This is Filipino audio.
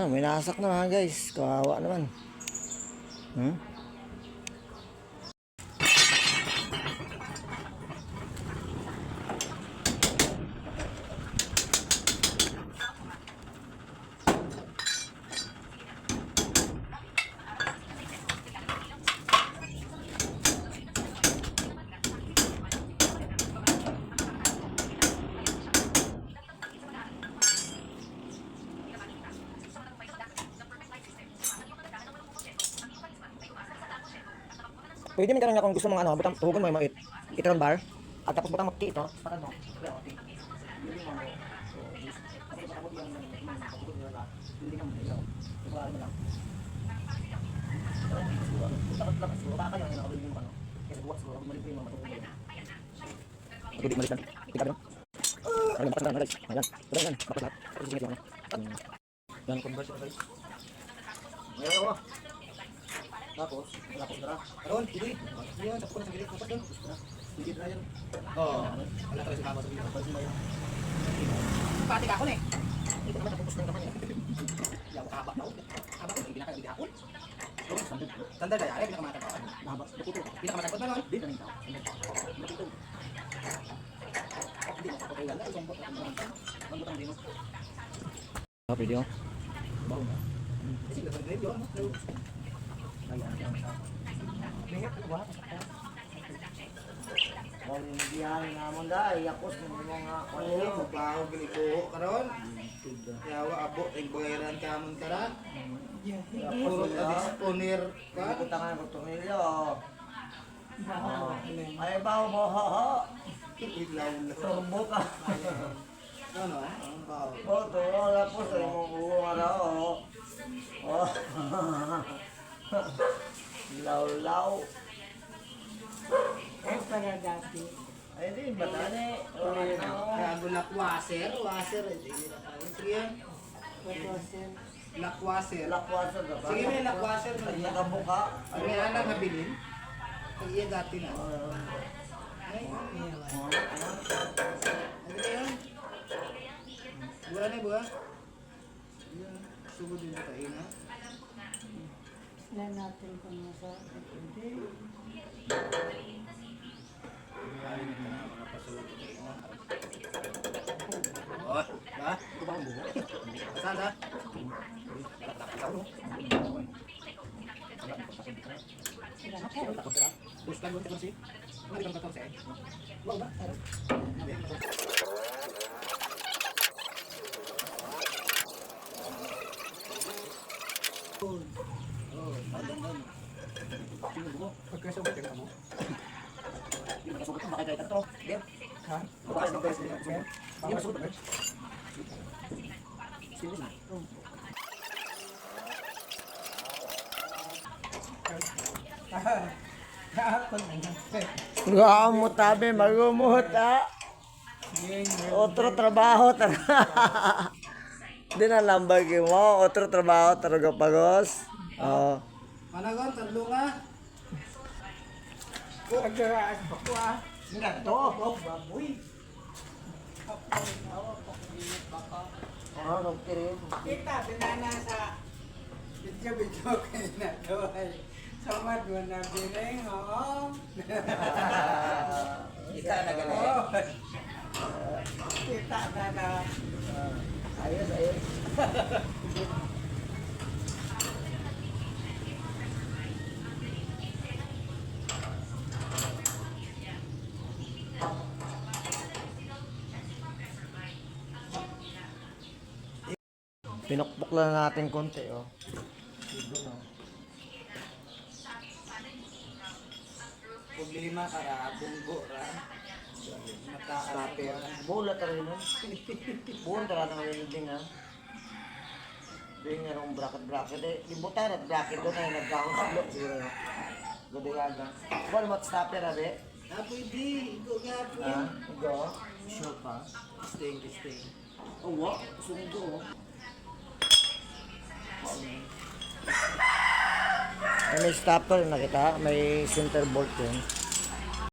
Ah, may nasak na mga guys. Kawawa naman. Hmm? Pwede min karon nga kung gusto mong ano, butang tuhugon mo yung itron bar at tapos butang magti ito. Para no. Hindi malisan. Ikaw ba? Ay, mapas na guys. Ayan. Ayan, mapas lahat. Yan conversion guys. Ayo. Tapos na. Aron, hindi. Yan, tapos na sa gilid. Tapos doon. Hindi na yan. Oo. Wala talaga si mama sa gilid. Pati ka ako eh. Hindi naman napupus ng kamay. Yaw, haba daw. Haba ko, hindi pinakagili ako. Sandal kaya, ay pinakamata ba? Haba. Pinakamata ba naman? Hindi na rin tao. Hindi mo kapag wala. Isang bot. Ang botang din mo. Pwede mo? Bago na. Sige, nag-grade yun. Kung diyan naman dahil, yapos ng mga Oo, magbaho ginikuho karon. Yawa abo ay bayaran ka man karan. Puro disponer ka. kutangan ko tumilyo. Ay, baho mo, ho, ho. Ilaw na. Turbo ka. Ano? Ang baho. O, turo, lapos ay mong buong araw. O. Law-law. Ay, para dati. Ay, di, batane. Kago lakwaser, waser. Sige yan. Water. Lakwaser. Lakwasa ka ba? Sige may lakwaser na Ay, niya. nakabuka. Ang may anak habilin. Pag iya dati na. Ay, ano yan? Buwan na buwan. Yan. Sugod din sa ina. Sila natin kung nasa hindi. Oh, ba? Ito ba ang buho? Saan ha? Buskan mo ito si? Ano ito ang 14? Wag ba? Pagkasugat yung mo? Hindi mo kasugot, makikita ito. Hindi. Ha? Bukas ng best. Hindi mo kasugot. Sino na? Gamot tabi, magumot ha. Otro trabaho Di na lambag mo, otro trabaho talaga pagos. Oh. Managon, tadlo nga. Pagkaraas pa ko ah. Nga to. Baboy. Oh, nagtirin. Kita, tinana sa video kayo na doon. Samad mo na biring, oo. Kita na galing. Kita na na. Ayos, ayos. Pinukpok lang natin konti, oh. Problema ka ra, bunggo ra. Mata-rapper. Bulat ka rin, no? Buwan ka lang ng welding, ha? Doon nga rong bracket. Libutan at bracket doon ay nagkakong silo. Siguro, no? Gudayaga. Buwan mo at stopper, abe? Ah, pwede. Ito nga po Ha? yan. Ito? Sure pa? Stay, stay. Oh, what? Sundo, oh. May stopper na kita, may center bolt yun.